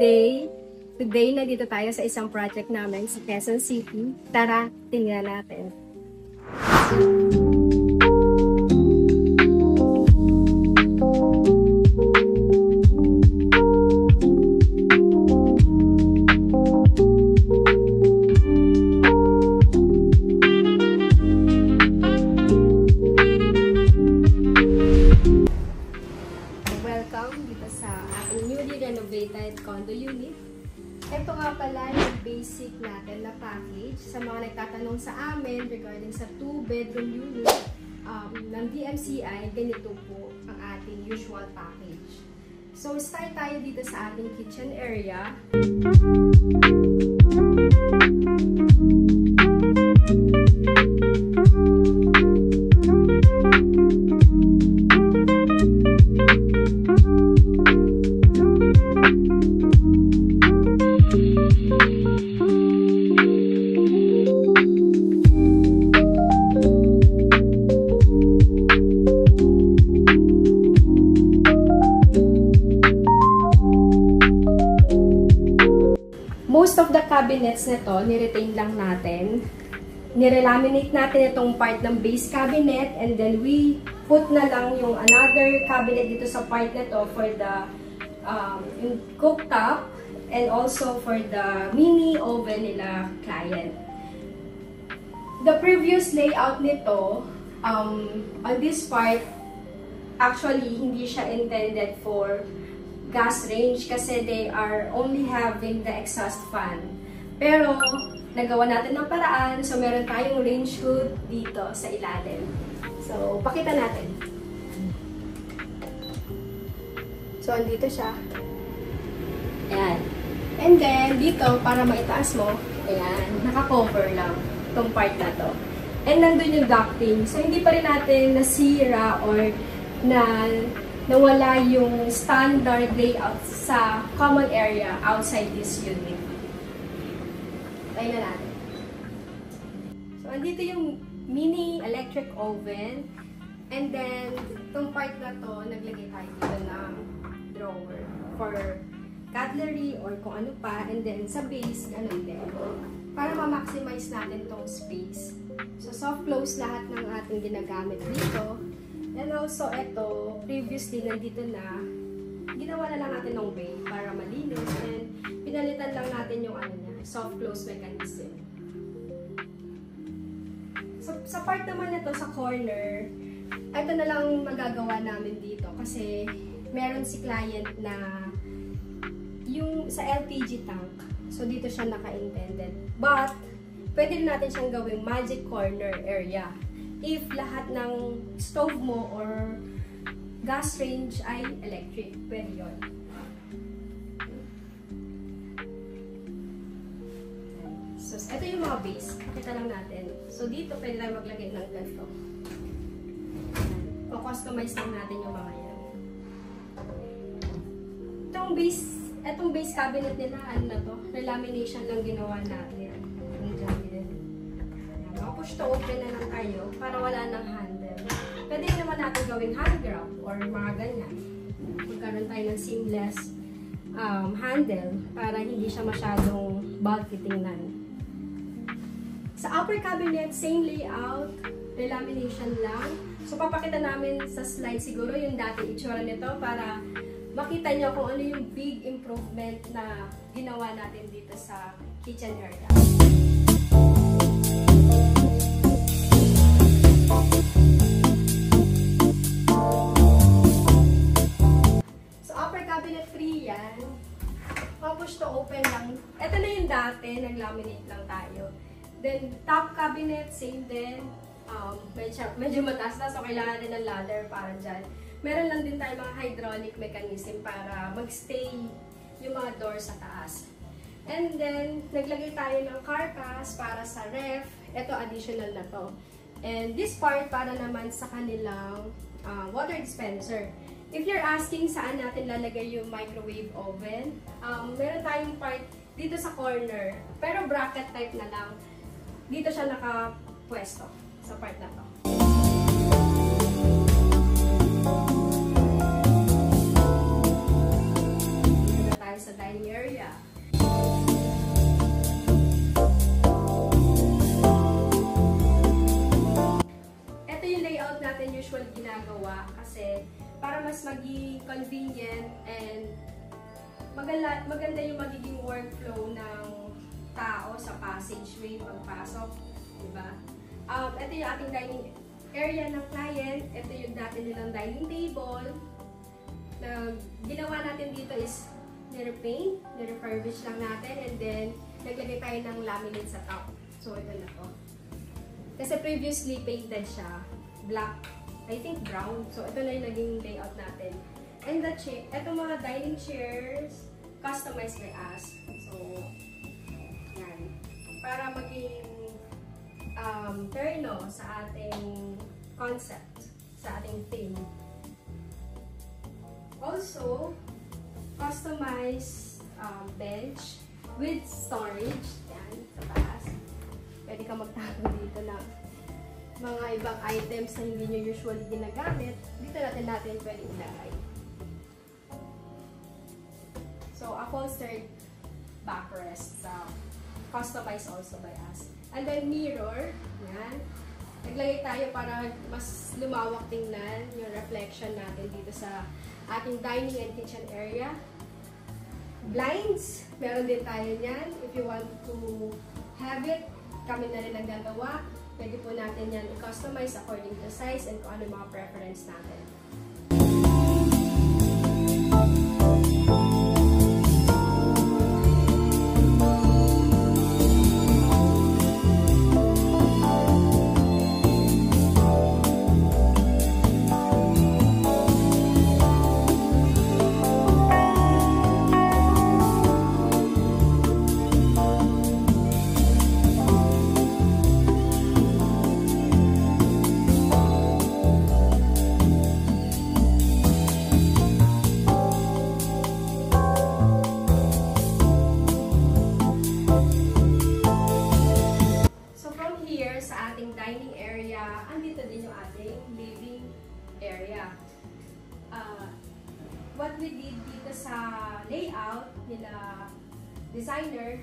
Today, nandito tayo sa isang project namin sa Quezon City. Tara, tingnan natin. Welcome dito sa ating newly renovated condo unit. Ito nga pala yung basic natin na package. Sa mga nagtatanong sa amin regarding sa 2-bedroom unit ng DMCI, ganito po ang ating usual package. So, start tayo dito sa ating kitchen area. Most of the cabinets nito, ni-retain lang natin. Nirelaminate natin itong part ng base cabinet and then we put na lang yung another cabinet dito sa part nito for the cooktop and also for the mini oven nila client. The previous layout nito, on this part, actually hindi siya intended for gas range kasi they are only having the exhaust fan. Pero, nagawa natin ng paraan. So, meron tayong range hood dito sa ilalim. So, pakita natin. So, andito siya. Ayan. And then, dito, para maitaas mo, ayan, naka-cover lang itong part na to. And nandun yung ducting. So, hindi pa rin natin nasira or nawala yung standard layout sa common area outside this unit. Tayo na natin. So, andito yung mini electric oven. And then, itong part na to, naglagay tayo dito ng drawer for cutlery or kung ano pa. And then, sa base, ganun din. Para ma-maximize natin tong space. So, soft close lahat ng ating ginagamit dito. And also, ito, previously, nandito na, ginawa na lang natin ng bay para malinis. And pinalitan lang natin yung soft close mechanism. So, sa part naman nito sa corner, ito na lang magagawa namin dito. Kasi, meron si client na yung sa LPG tank. So, dito siya naka-intended. But, pwede natin siyang gawing magic corner area. If lahat ng stove mo or gas range ay electric, pwede yun. So, ito yung mga base. Pakita lang natin. So, dito pwede tayo maglagay ng ganito. I-customize lang natin yung mga yan. Itong base cabinet nila, ano na to? Relamination lang ginawa natin. Push to open na lang tayo para wala ng handle. Pwede naman natin gawing hand grab or mga ganyan. Magkaroon tayo ng seamless handle para hindi siya masyadong bulky tingnan. Sa upper cabinet, same layout, relamination lang. So, papakita namin sa slide siguro yung dati itsura nito para makita nyo kung ano yung big improvement na ginawa natin dito sa kitchen area. So, upper cabinet 3 yan. Push to open lang. Ito na yung dati, nag-laminate lang tayo. Then, top cabinet, same din. Medyo mataas na, so kailangan din ng ladder para dyan. Meron lang din tayo mga hydraulic mechanism para mag-stay yung mga doors sa taas. And then, naglagay tayo ng carcass para sa ref. Ito, additional na to. And this part para naman sa kanilang water dispenser. If you're asking saan natin lalagay yung microwave oven, meron tayong part dito sa corner. Pero bracket type na lang. Dito siya nakapwesto sa part na to. Dito na tayo sa dining area. Ito yung layout natin usually ginagawa kasi para mas maging convenient and maganda yung magiging workflow ng tao sa passageway pagpasok, diba? Ito yung ating dining area ng client. Ito yung dati nilang dining table. Na ginawa natin dito is nire-paint, nire-refurbish lang natin, and then naglagay tayo ng laminate sa top. So, ito na to. Kasi previously painted siya, black, I think brown. So, ito na yung naging layout natin. And the chair, ito mga dining chairs, customized by us. So, yan. Para maging terno sa ating concept, sa ating theme. Also, customized bench with storage. Yan, sa taas. Pwede ka magtago dito ng mga ibang items na hindi nyo usually ginagamit. Dito natin pwede ilagay. So, upholstered backrest. Customized also by us. And then mirror. Yan. Naglagay tayo para mas lumawak tingnan yung reflection natin dito sa ating dining and kitchen area. Blinds. Meron din tayo niyan. If you want to have it, kami na rin ang gagawa. Pwede po natin yan i-customize according to size and kung ano mga preference natin. Dining area, andito din yung ating living area. What we did dito sa layout nila designer,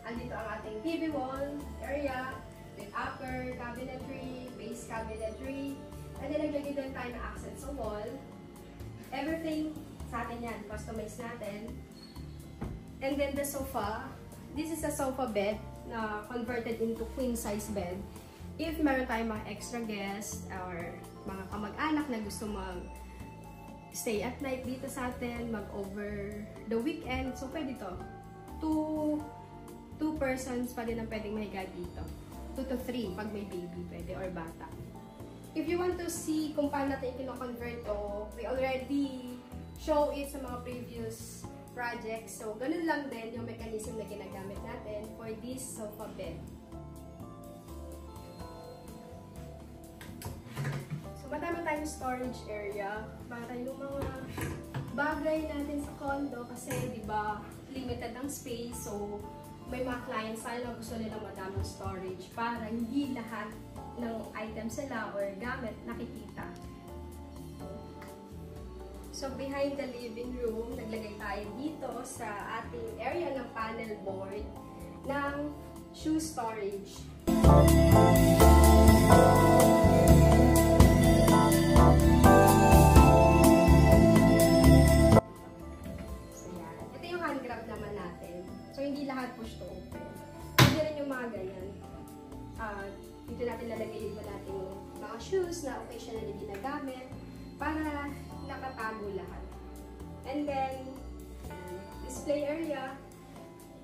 andito ang ating TV wall area with upper cabinetry, base cabinetry, and then naglagay din tayo ng accent sa wall. Everything sa atin yan, customize natin. And then the sofa, this is a sofa bed na converted into queen size bed. If meron tayong mga extra guests or mga kamag-anak na gusto mag-stay at night dito sa atin, mag-over the weekend, so pwede to. Two persons pa din ang pwedeng mahiga dito. 2 to 3 pag may baby pwede or bata. If you want to see kung paano natin kino-convert to, we already show it sa mga previous projects. So, ganun lang din yung mechanism na ginagamit natin for this sofa bed. Madami tayong storage area para yung mga bagay natin sa condo kasi di ba limited ang space, so may mga clients tayo na gusto nila madaming storage para hindi lahat ng items nila or gamit nakikita. So behind the living room, naglagay tayo dito sa ating area ng panel board ng shoe storage. So, hindi lahat push to open. Hindi rin yung mga ganyan. Dito natin lalagay yung natin mga shoes na occasionally ginagamit para nakatago lahat. And then, display area.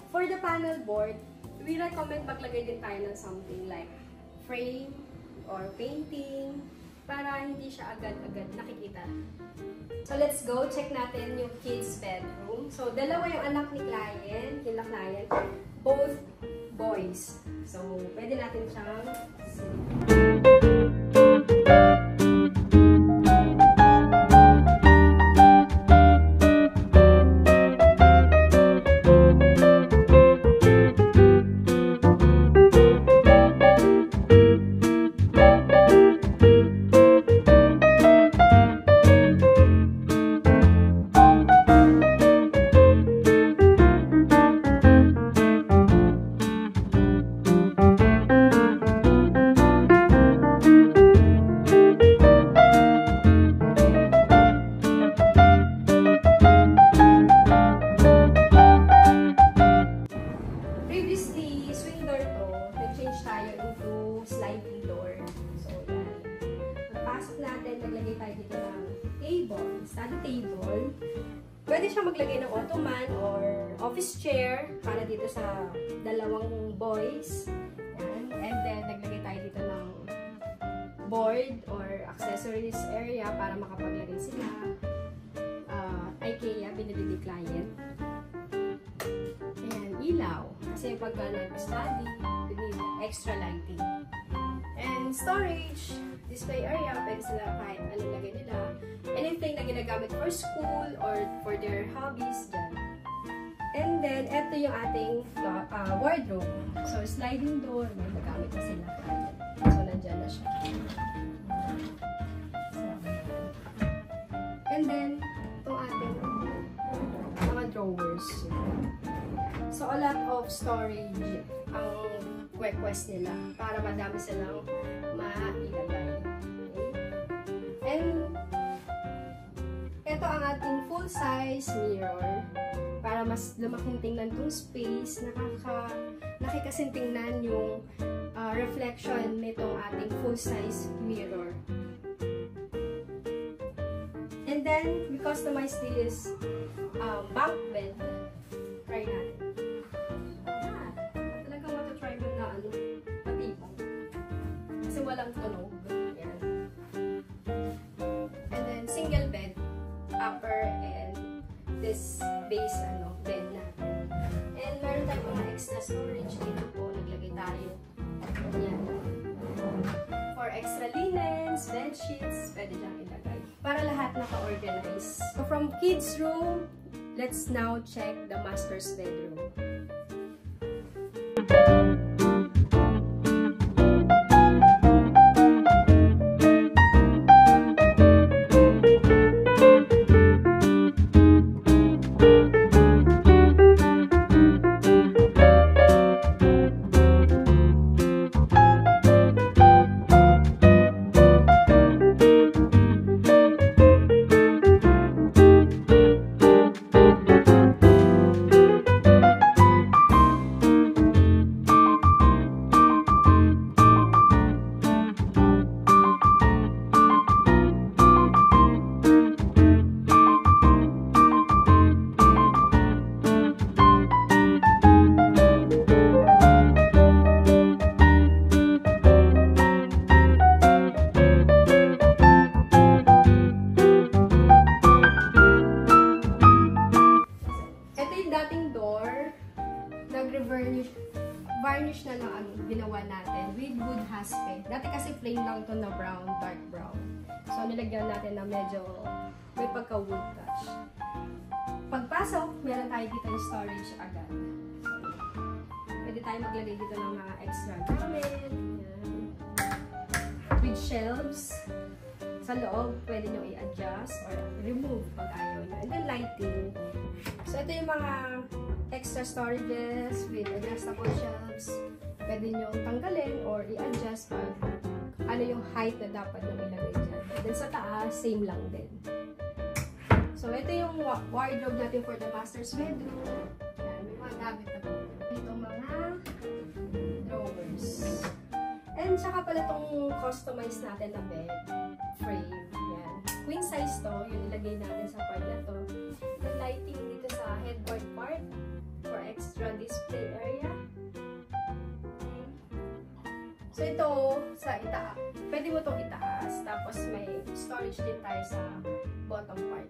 For the panel board, we recommend maglagay din tayo ng something like frame or painting para hindi siya agad-agad nakikita. So, let's go. Check natin yung kids' bedroom. So, dalawa yung anak ni client, both boys. So, pwede natin siyang maglagay ng ottoman or office chair para dito sa dalawang boys. Yan. And then, naglagay tayo dito ng board or accessories area para makapaglagay sila. IKEA, binili ni client. Ayan, ilaw. Kasi pag nag-study, binili extra lighting. And storage, display area, pwede sila kahit anong lagay nila. Anything na ginagamit for school or for their hobbies, dyan. And then, eto yung ating wardrobe. So, sliding door, may nagamit na sila. So, nandyan na siya. And then, itong ating mga drawers. So, a lot of storage ang request nila para madami silang mailagay. Okay? And, ito ang ating full-size mirror para mas lumaking tingnan itong space, nakikasing tingnan yung reflection nitong ating full-size mirror. And then, we customize this bunk bed. Try natin. Talagang matatry mo na patibong. Kasi walang tunog. Yan. And then, single bed. Upper and this base bed natin. And meron tayong mga extra storage dito po. Naglagay tayo. Yan. For extra linens, bed sheets, pwede lang ilagay. Para lahat naka-organize. So from kids room, let's now check the master's bedroom. Varnish na lang ang ginawa natin with wood haspe. Dati kasi plain lang to na brown, dark brown. So, nilagyan natin na medyo may pagka-wood touch. Pagpasok, meron tayo dito yung storage agad. So, pwede tayo maglagay dito ng mga extra gamit. With shelves. Sa loob, pwede nyo i-adjust or remove pag ayaw nyo. And then lighting. So, ito yung mga extra storages with adjustable shelves. Pwede nyo tanggalin or i-adjust pag ano yung height na dapat nyo ilagay dyan. And then sa taas, same lang din. So, ito yung wardrobe natin for the master's bedroom. Yan, may mga gamit na po. Ito mga drawers. And saka pala itong customize natin na bed frame. Yan. Queen size to, yung ilagay natin sa part na to. The lighting dito sa headboard part for extra display area. Okay. So ito, sa itaas. Pwede mo itong itaas. Tapos may storage din tayo sa bottom part.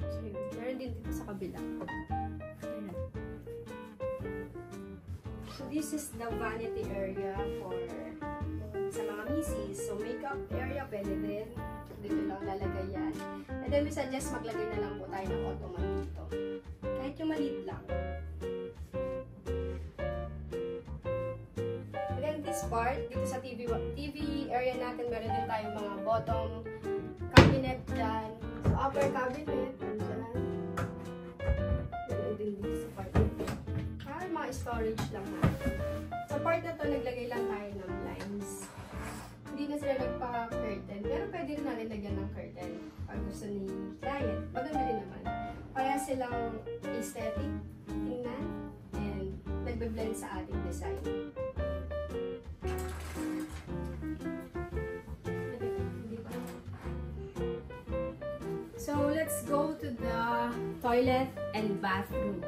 So yun. Meron din dito sa kabila. Ayan. So this is the vanity area for sa mga misis. So makeup area pwede din. Dito lang lalagay yan. And then we suggest maglagay na lang po tayo ng ottoman dito. Kahit yung maliit lang. And then this part, dito sa TV area natin, meron din tayong mga bottom cabinet dyan. So upper cabinet, dyan. Meron din dito sa part dito. Parang mga storage lang natin. Sa part na to, naglagay lang tayo ng blinds. Hindi na sila nagpa-curtain. Pero pwede rin natin lagyan ng curtain pag gusto ni client. Maganda rin naman. Kaya silang aesthetic, tingnan, and nagbe-blend sa ating design. So, let's let's go to the toilet and bathroom.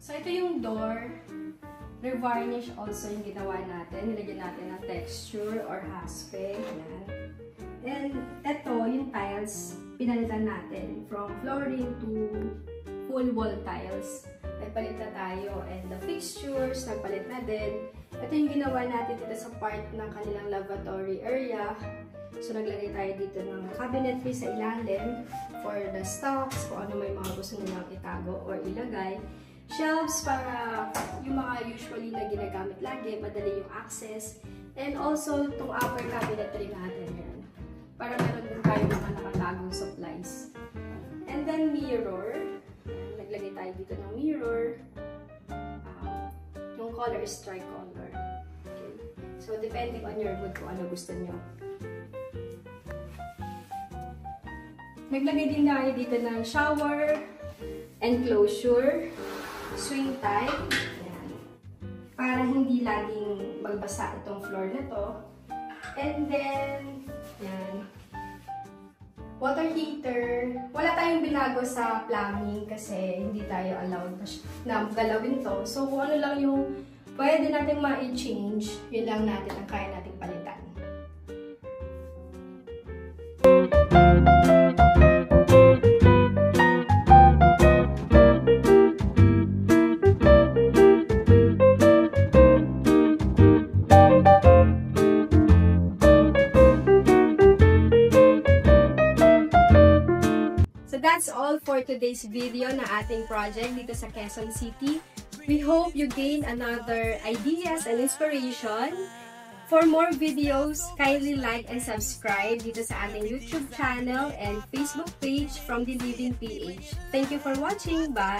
So, ito yung door. Revarnish also yung ginawa natin. Nilagyan natin ng texture or haspe. Ayan. And ito, yung tiles, pinalitan natin from flooring to full wall tiles. Nagpalit na tayo. And the fixtures, nagpalit na din. Ito yung ginawa natin dito sa part ng kanilang lavatory area. So, naglagay tayo dito ng cabinetry sa ilalim for the stocks, kung ano may mga gusto nilang itago or ilagay. Shelves para yung mga usually na ginagamit lagi, madali yung access. And also, itong upper cabinetry natin yan. Para meron din tayo mga nakatagong supplies. And then mirror. Naglagay tayo dito ng mirror. Yung color is tricolor. Okay. So, depending on your mood kung ano gusto nyo. Naglagay din tayo dito ng shower, enclosure, swing type. Ayan. Para hindi laging magbasa itong floor na to. And then, ayan. Water heater. Wala tayong binago sa plumbing kasi hindi tayo allowed na galawin to. So, kung ano lang yung pwede natin ma-change, yun lang natin ang kaya natin palitan. That's all for today's video na ating project dito sa Quezon City. We hope you gain another ideas and inspiration. For more videos, kindly like and subscribe dito sa ating YouTube channel and Facebook page from The Living PH. Thank you for watching. Bye!